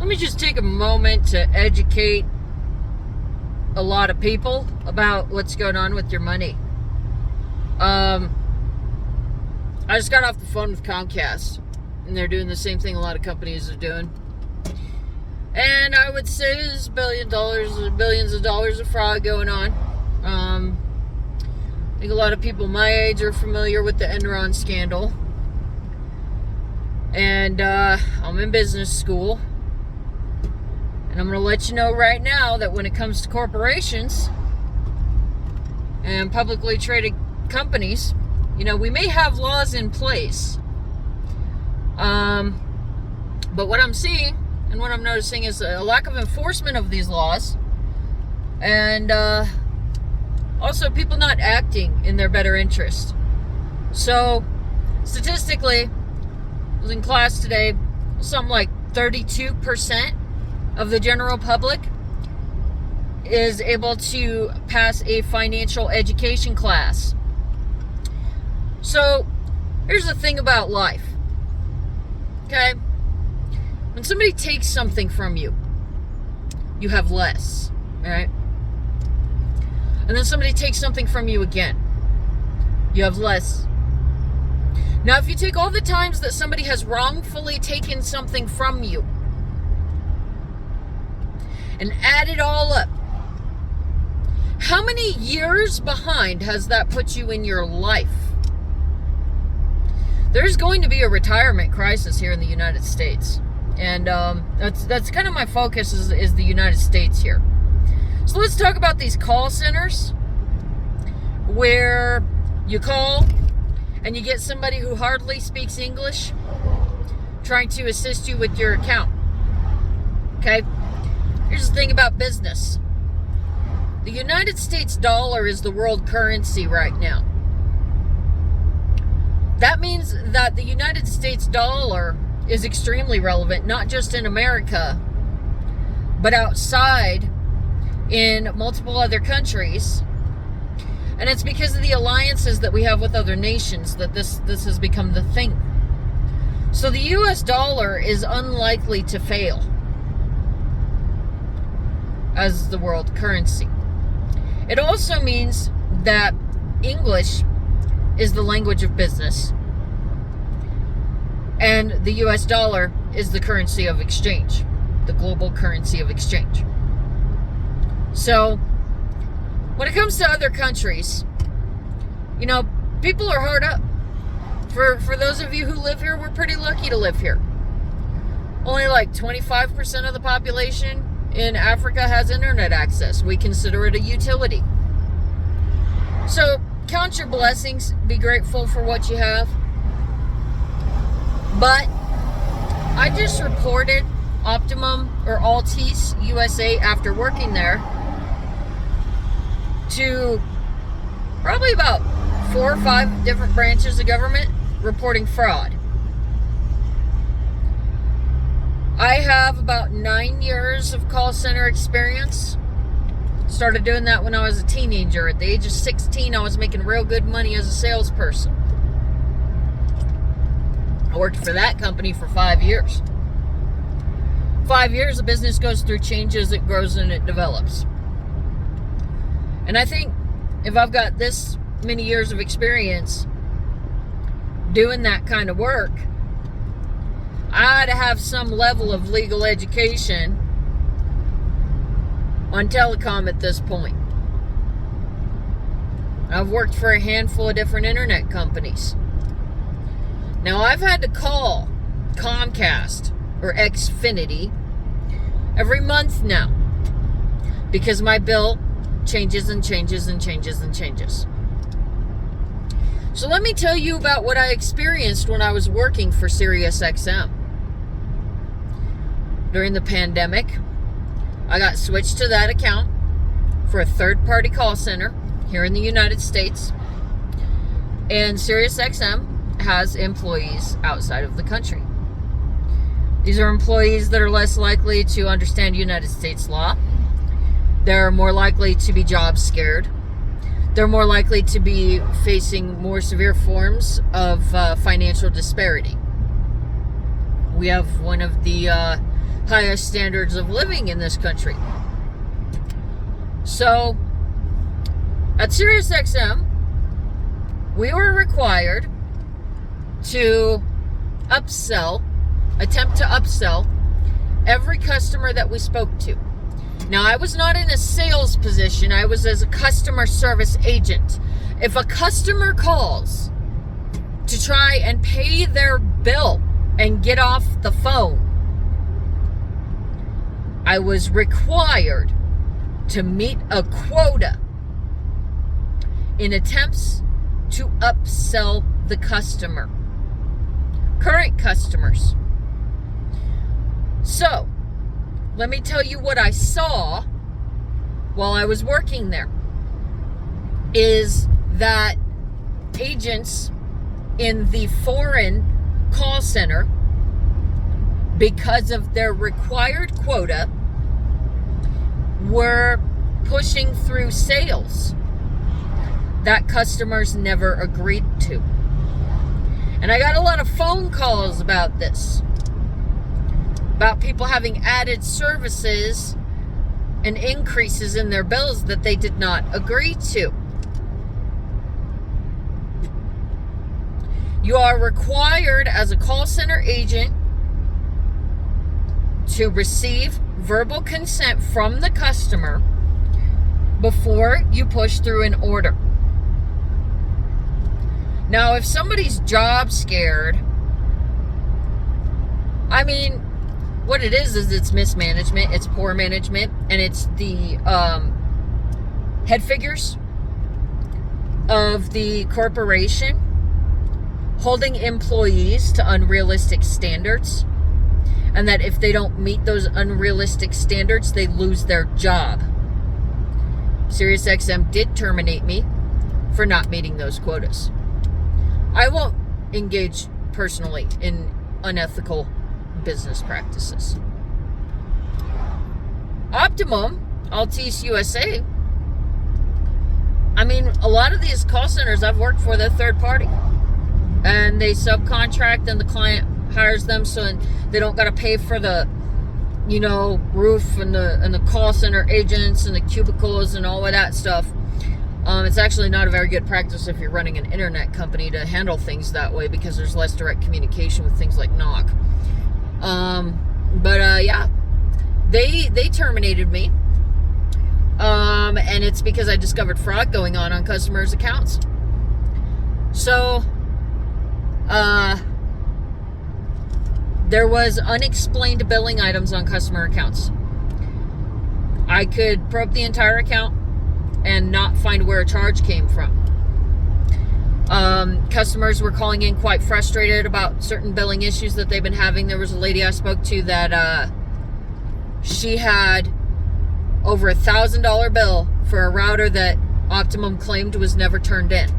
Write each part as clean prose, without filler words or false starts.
let me just take a moment to educate a lot of people about what's going on with your money. I just got off the phone with Comcast, and they're doing the same thing a lot of companies are doing. And I would say there's billions of dollars of fraud going on. I think a lot of people my age are familiar with the Enron scandal. And I'm in business school. And I'm going to let you know right now that when it comes to corporations and publicly traded companies, you know, we may have laws in place. But what I'm seeing and what I'm noticing is a lack of enforcement of these laws. And also people not acting in their better interest. So, statistically, I was in class today, something like 32% of the general public is able to pass a financial education class. So, here's the thing about life. Okay? When somebody takes something from you, you have less. Alright? And then somebody takes something from you again, you have less. Now, if you take all the times that somebody has wrongfully taken something from you and add it all up, how many years behind has that put you in your life? There's going to be a retirement crisis here in the United States. And that's kind of my focus is the United States here. So let's talk about these call centers where you call and you get somebody who hardly speaks English trying to assist you with your account. Okay? Here's the thing about business. The United States dollar is the world currency right now. That means that the United States dollar is extremely relevant, not just in America, but outside in multiple other countries. And it's because of the alliances that we have with other nations that this has become the thing. So the U.S. dollar is unlikely to fail as the world currency. It also means that English is the language of business, and the U.S. dollar is the currency of exchange, the global currency of exchange. So, when it comes to other countries, you know, people are hard up. For those of you who live here, we're pretty lucky to live here. Only like 25% of the population in Africa has internet access. We consider it a utility. So, count your blessings. Be grateful for what you have. But I just reported Optimum or Altice U.S.A. after working there to probably about 4 or 5 different branches of government reporting fraud. I have about 9 years of call center experience. Started doing that when I was a teenager. At the age of 16, I was making real good money as a salesperson. I worked for that company for 5 years. 5 years, a business goes through changes, it grows and it develops. And I think if I've got this many years of experience doing that kind of work, I ought to have some level of legal education on telecom at this point. I've worked for a handful of different internet companies. Now, I've had to call Comcast or Xfinity every month now because my bill changes and changes and changes and changes. So let me tell you about what I experienced when I was working for SiriusXM. During the pandemic, I got switched to that account for a third-party call center here in the United States. And SiriusXM has employees outside of the country. These are employees that are less likely to understand United States law. They're more likely to be job scared. They're more likely to be facing more severe forms of financial disparity. We have one of the highest standards of living in this country. So, at SiriusXM, we were required to attempt to upsell every customer that we spoke to. Now, I was not in a sales position. I was as a customer service agent. If a customer calls to try and pay their bill and get off the phone, I was required to meet a quota in attempts to upsell the customer, current customers. So, let me tell you what I saw while I was working there, is that agents in the foreign call center, because of their required quota, were pushing through sales that customers never agreed to. And I got a lot of phone calls about this, about people having added services and increases in their bills that they did not agree to. You are required as a call center agent to receive verbal consent from the customer before you push through an order. Now, if somebody's job scared, I mean, what it is it's mismanagement, it's poor management, and it's the head figures of the corporation holding employees to unrealistic standards, and that if they don't meet those unrealistic standards, they lose their job. SiriusXM did terminate me for not meeting those quotas. I won't engage personally in unethical business practices. Optimum, Altice USA, I mean, a lot of these call centers I've worked for, they're third party. And they subcontract, and the client hires them, so they don't got to pay for the, roof and the call center agents and the cubicles and all of that stuff. It's actually not a very good practice if you're running an internet company to handle things that way, because there's less direct communication with things like knock. Yeah, they terminated me. And it's because I discovered fraud going on customers' accounts. So, there was unexplained billing items on customer accounts. I could probe the entire account and not find where a charge came from. Customers were calling in quite frustrated about certain billing issues that they've been having. There was a lady I spoke to that she had over $1,000 bill for a router that Optimum claimed was never turned in.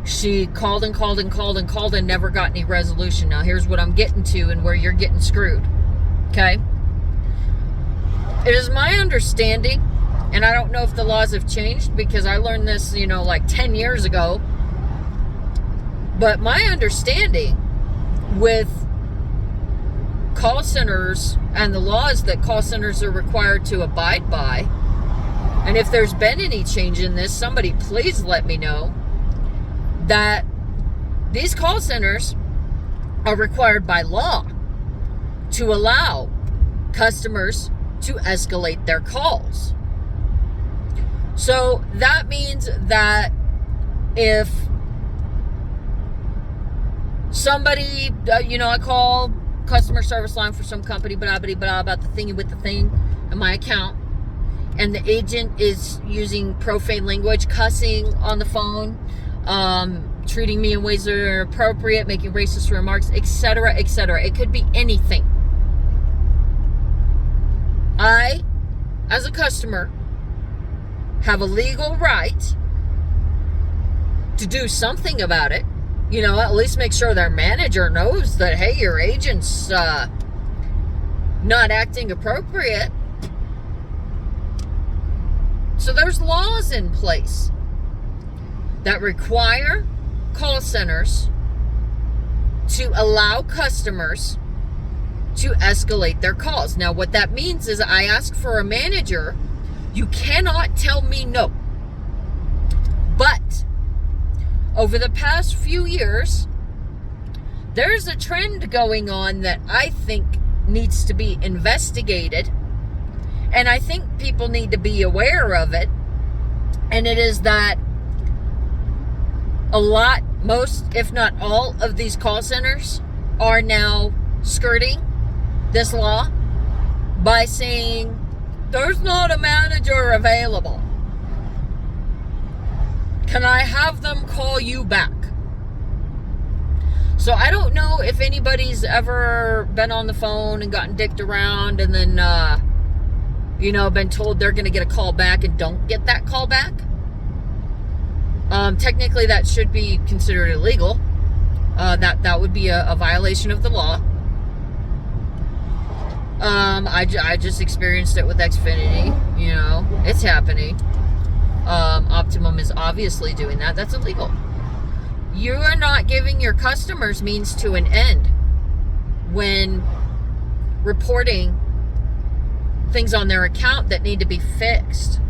She called and called and called and called and never got any resolution. Now, here's what I'm getting to and where you're getting screwed. Okay? It is my understanding, and I don't know if the laws have changed, because I learned this, like 10 years ago. But my understanding with call centers and the laws that call centers are required to abide by, and if there's been any change in this, somebody please let me know, that these call centers are required by law to allow customers to escalate their calls. So that means that if somebody, I call customer service line for some company, about the thingy with the thing in my account, and the agent is using profane language, cussing on the phone, treating me in ways that are inappropriate, making racist remarks, etc., etc. It could be anything. I, as a customer, have a legal right to do something about it. At least make sure their manager knows that, hey, your agent's not acting appropriate. So there's laws in place that require call centers to allow customers to escalate their calls. Now, what that means is I ask for a manager. You cannot tell me no. But over the past few years, there's a trend going on that I think needs to be investigated. And I think people need to be aware of it. And it is that most, if not all, of these call centers are now skirting this law by saying, there's not a manager available. Can I have them call you back? So I don't know if anybody's ever been on the phone and gotten dicked around and then, been told they're going to get a call back and don't get that call back. Technically, that should be considered illegal. That would be a violation of the law. I just experienced it with Xfinity. It's happening. Optimum is obviously doing that. That's illegal. You are not giving your customers means to an end when reporting things on their account that need to be fixed.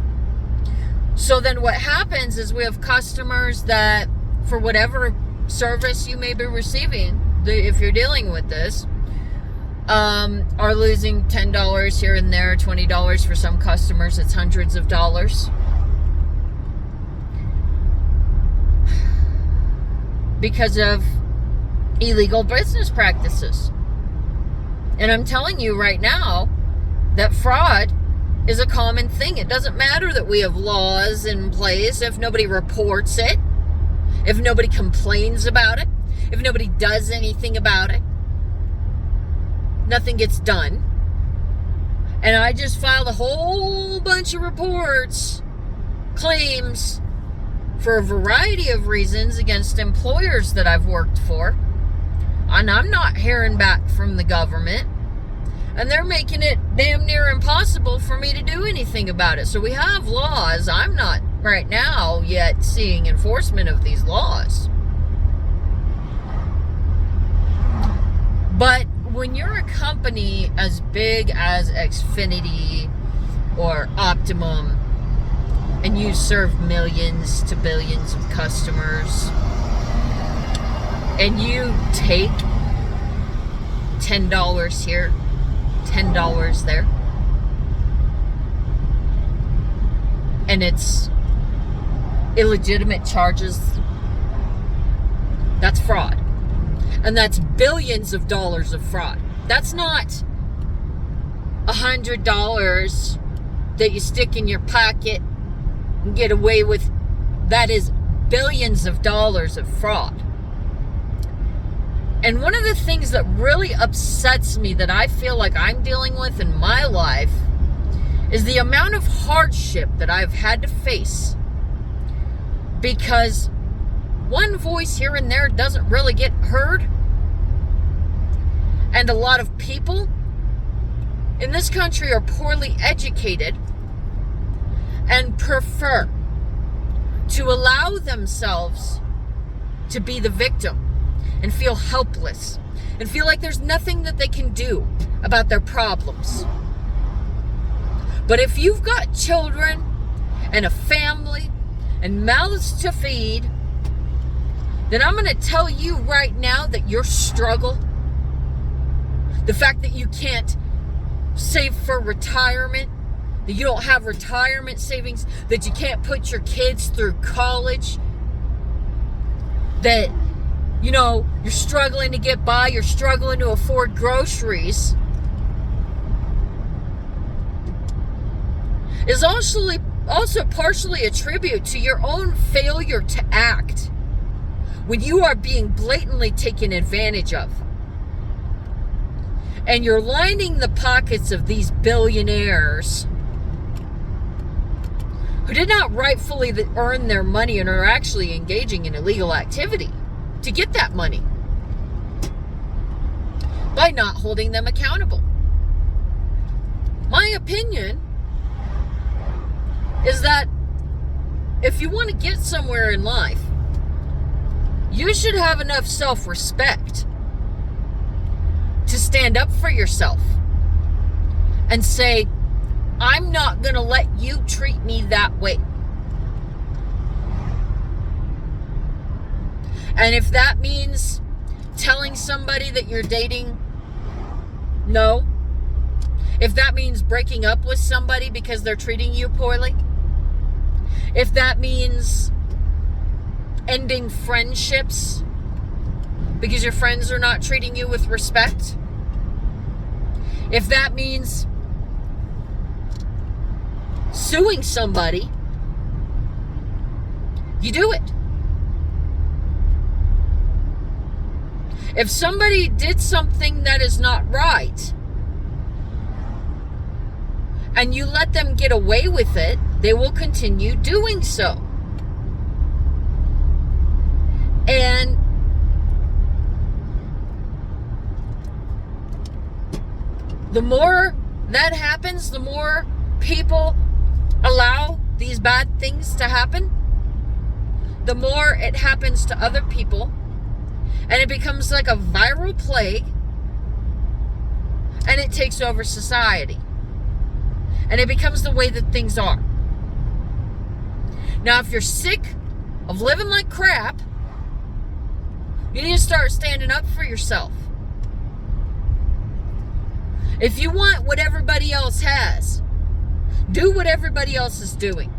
So then what happens is we have customers that, for whatever service you may be receiving, if you're dealing with this, are losing $10 here and there, $20 for some customers. It's hundreds of dollars. Because of illegal business practices. And I'm telling you right now that fraud is a common thing. It doesn't matter that we have laws in place if nobody reports it, if nobody complains about it, if nobody does anything about it. Nothing gets done. And I just filed a whole bunch of reports, claims, for a variety of reasons against employers that I've worked for. And I'm not hearing back from the government. And they're making it damn near impossible for me to do anything about it. So we have laws. I'm not right now yet seeing enforcement of these laws. But when you're a company as big as Xfinity or Optimum, and you serve millions to billions of customers, and you take $10 here, $10 there, and it's illegitimate charges, that's fraud. And that's billions of dollars of fraud. That's not $100 that you stick in your pocket and get away with. That is billions of dollars of fraud. And one of the things that really upsets me that I feel like I'm dealing with in my life is the amount of hardship that I've had to face, because one voice here and there doesn't really get heard. And a lot of people in this country are poorly educated and prefer to allow themselves to be the victim and feel helpless and feel like there's nothing that they can do about their problems. But if you've got children and a family and mouths to feed, then I'm going to tell you right now that your struggle, the fact that you can't save for retirement, that you don't have retirement savings, that you can't put your kids through college, that, you're struggling to get by, you're struggling to afford groceries, is also partially a tribute to your own failure to act when you are being blatantly taken advantage of. And you're lining the pockets of these billionaires who did not rightfully earn their money and are actually engaging in illegal activity to get that money by not holding them accountable. My opinion is that if you want to get somewhere in life, you should have enough self-respect to stand up for yourself and say, I'm not going to let you treat me that way. And if that means telling somebody that you're dating no, if that means breaking up with somebody because they're treating you poorly, if that means ending friendships because your friends are not treating you with respect, if that means suing somebody, you do it. If somebody did something that is not right and you let them get away with it, they will continue doing so. And the more that happens, the more people allow these bad things to happen, the more it happens to other people. And it becomes like a viral plague. And it takes over society. And it becomes the way that things are. Now, if you're sick of living like crap, you need to start standing up for yourself. If you want what everybody else has, do what everybody else is doing.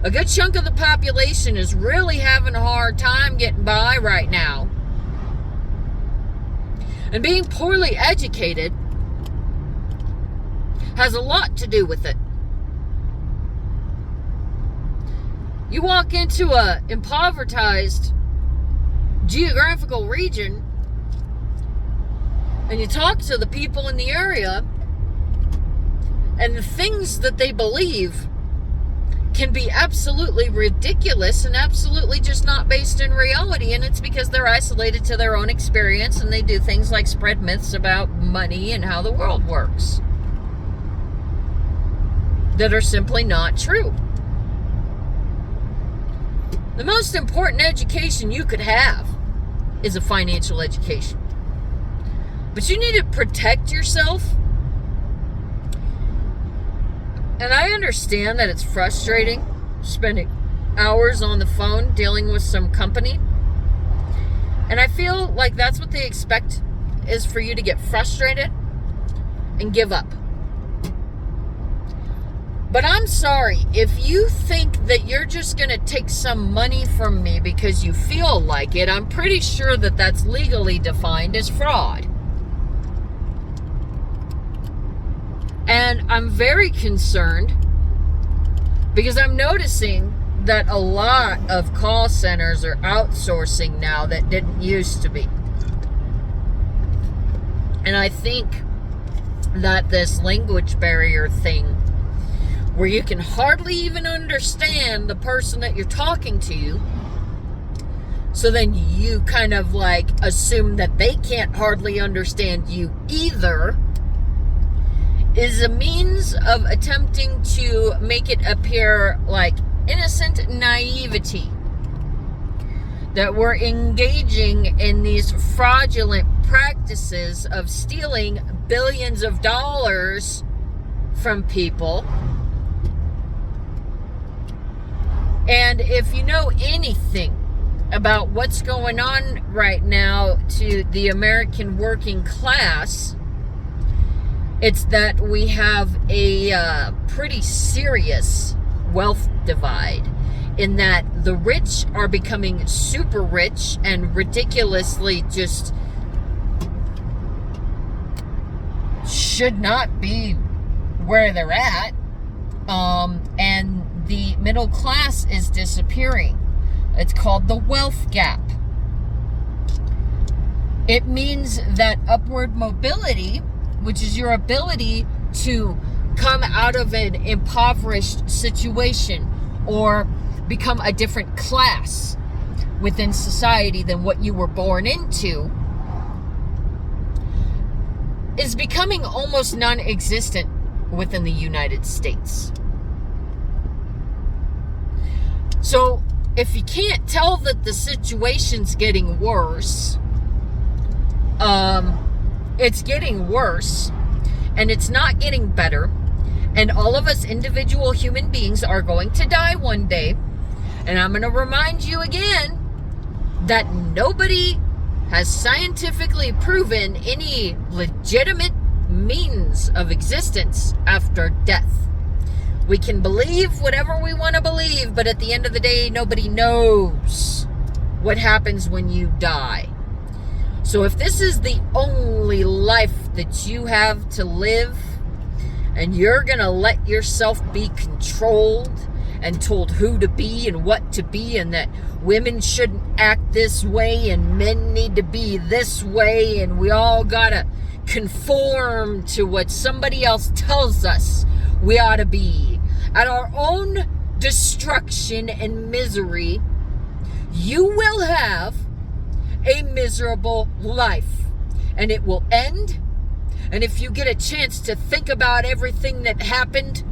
A good chunk of the population is really having a hard time getting by right now. And being poorly educated has a lot to do with it. You walk into an impoverished geographical region and you talk to the people in the area, and the things that they believe can be absolutely ridiculous and absolutely just not based in reality. And it's because they're isolated to their own experience and they do things like spread myths about money and how the world works that are simply not true. The most important education you could have is a financial education. But you need to protect yourself. And I understand that it's frustrating spending hours on the phone dealing with some company. And I feel like that's what they expect, is for you to get frustrated and give up. But I'm sorry, if you think that you're just going to take some money from me because you feel like it, I'm pretty sure that that's legally defined as fraud. And I'm very concerned because I'm noticing that a lot of call centers are outsourcing now that didn't used to be. And I think that this language barrier thing, where you can hardly even understand the person that you're talking to, so then you kind of like assume that they can't hardly understand you either, is a means of attempting to make it appear like innocent naivety. That we're engaging in these fraudulent practices of stealing billions of dollars from people. And if you know anything about what's going on right now to the American working class, it's that we have a pretty serious wealth divide, in that the rich are becoming super rich and ridiculously just should not be where they're at. And the middle class is disappearing. It's called the wealth gap. It means that upward mobility, which is your ability to come out of an impoverished situation or become a different class within society than what you were born into, is becoming almost non-existent within the United States. So if you can't tell that the situation's getting worse, It's getting worse, and it's not getting better. And all of us individual human beings are going to die one day. And I'm going to remind you again that nobody has scientifically proven any legitimate means of existence after death. We can believe whatever we want to believe, but at the end of the day, nobody knows what happens when you die. So if this is the only life that you have to live, and you're going to let yourself be controlled and told who to be and what to be, and that women shouldn't act this way and men need to be this way, and we all got to conform to what somebody else tells us we ought to be, at our own destruction and misery, you will have a miserable life, and it will end. And if you get a chance to think about everything that happened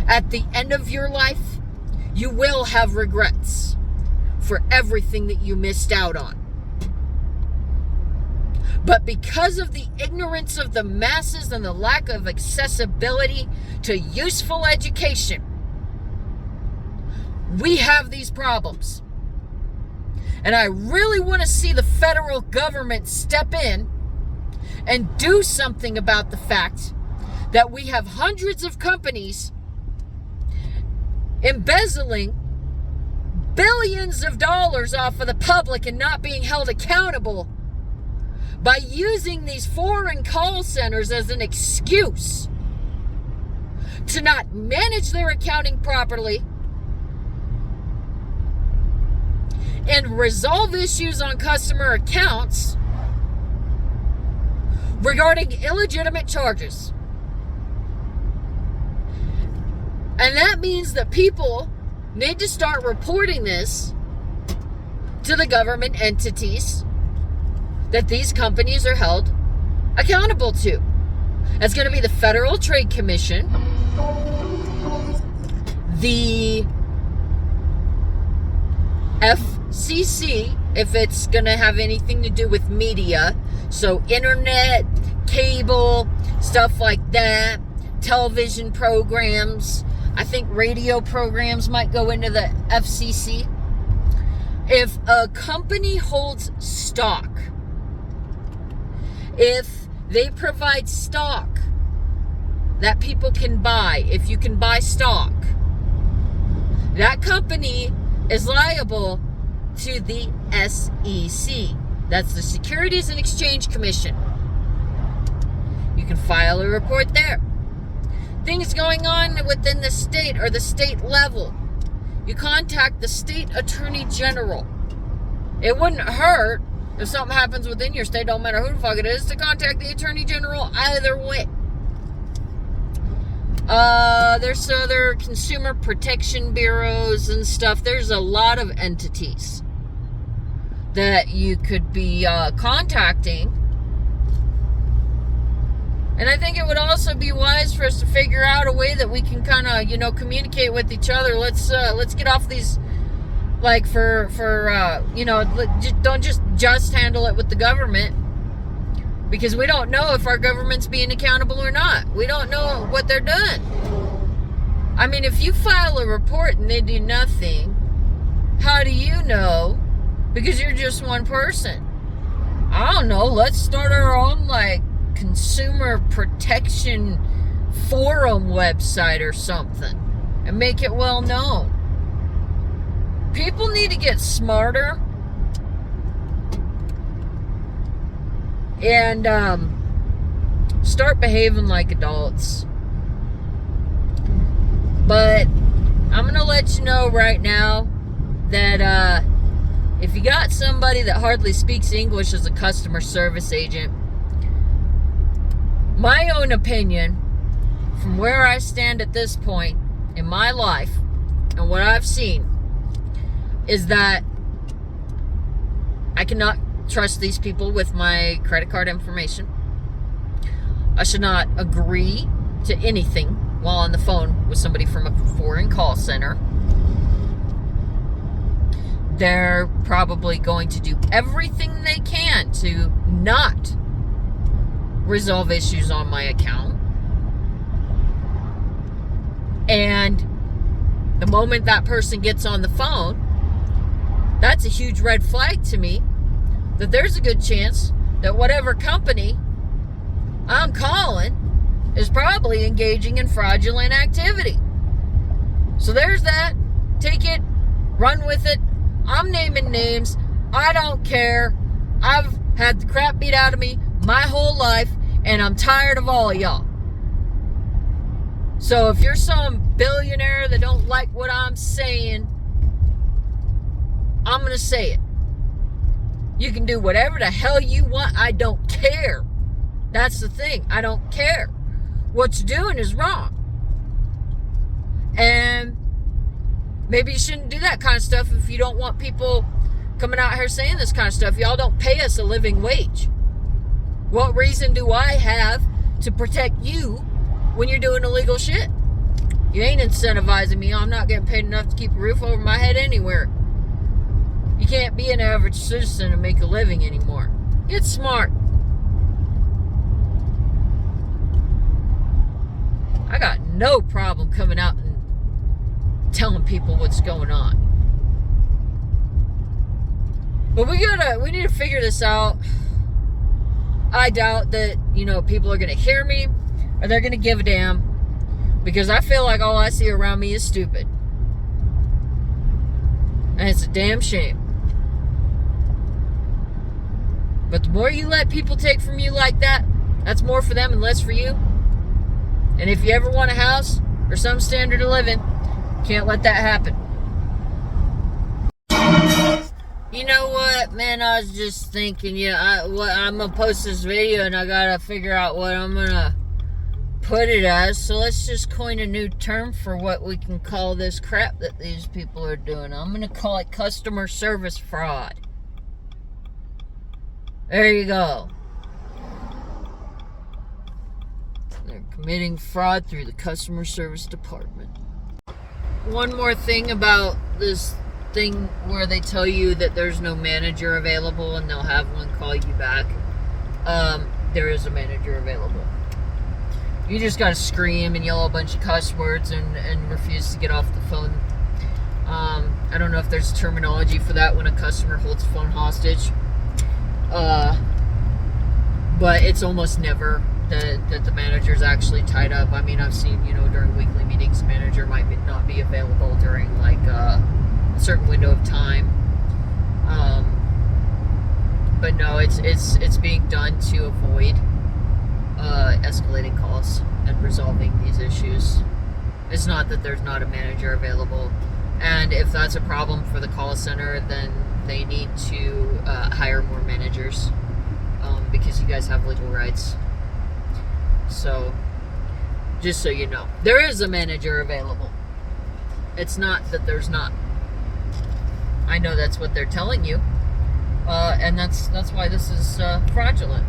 at the end of your life, you will have regrets for everything that you missed out on. But because of the ignorance of the masses and the lack of accessibility to useful education, we have these problems. And I really want to see the federal government step in and do something about the fact that we have hundreds of companies embezzling billions of dollars off of the public and not being held accountable by using these foreign call centers as an excuse to not manage their accounting properly and resolve issues on customer accounts regarding illegitimate charges. And that means that people need to start reporting this to the government entities that these companies are held accountable to. That's going to be the Federal Trade Commission, the FCC, if it's going to have anything to do with media, so internet, cable, stuff like that, television programs. I think radio programs might go into the FCC. If a company holds stock, if they provide stock that people can buy, if you can buy stock, that company is liable to the SEC. That's the Securities and Exchange Commission. You can file a report there. Things going on within the state or the state level, you contact the state attorney general. It wouldn't hurt if something happens within your state, don't matter who the fuck it is, to contact the attorney general either way. There's other consumer protection bureaus and stuff. There's a lot of entities that you could be contacting. And I think it would also be wise for us to figure out a way that we can kind of, communicate with each other. Let's get off these, like, don't just handle it with the government, because we don't know if our government's being accountable or not. We don't know what they're doing. I mean, if you file a report and they do nothing, how do you know? Because you're just one person. I don't know. Let's start our own, consumer protection forum website or something and make it well known. People need to get smarter and start behaving like adults. But I'm gonna let you know right now that if you got somebody that hardly speaks English as a customer service agent, my own opinion, from where I stand at this point in my life and what I've seen, is that I cannot trust these people with my credit card information. I should not agree to anything while on the phone with somebody from a foreign call center. they're probably going to do everything they can to not resolve issues on my account. And the moment that person gets on the phone, that's a huge red flag to me that there's a good chance that whatever company I'm calling is probably engaging in fraudulent activity. So there's that. Take it, run with it. I'm naming names. I don't care. I've had the crap beat out of me my whole life, and I'm tired of all of y'all. So if you're some billionaire that don't like what I'm saying, I'm going to say it. You can do whatever the hell you want. I don't care. That's the thing. I don't care. What you're doing is wrong. And maybe you shouldn't do that kind of stuff if you don't want people coming out here saying this kind of stuff. Y'all don't pay us a living wage. What reason do I have to protect you when you're doing illegal shit? You ain't incentivizing me. I'm not getting paid enough to keep a roof over my head anywhere. You can't be an average citizen and make a living anymore. Get smart. I got no problem coming out and telling people what's going on. But we need to figure this out. I doubt that, people are going to hear me or they're going to give a damn, because I feel like all I see around me is stupid. And it's a damn shame. But the more you let people take from you like that, that's more for them and less for you. And if you ever want a house or some standard of living, can't let that happen. You know what, man? I was just thinking, I'm going to post this video and I got to figure out what I'm going to put it as. So let's just coin a new term for what we can call this crap that these people are doing. I'm going to call it customer service fraud. There you go. They're committing fraud through the customer service department. One more thing about this thing where they tell you that there's no manager available and they'll have one call you back. There is a manager available. You just gotta scream and yell a bunch of cuss words and refuse to get off the phone. I don't know if there's terminology for that when a customer holds a phone hostage. But it's almost never that the manager's actually tied up. I mean, I've seen, during weekly meetings, the manager might not be available during like a certain window of time. But no, it's being done to avoid escalating calls and resolving these issues. It's not that there's not a manager available. And if that's a problem for the call center, then they need to hire more managers, because you guys have legal rights. So, just so you know, there is a manager available. It's not that there's not. I know that's what they're telling you, and that's why this is fraudulent.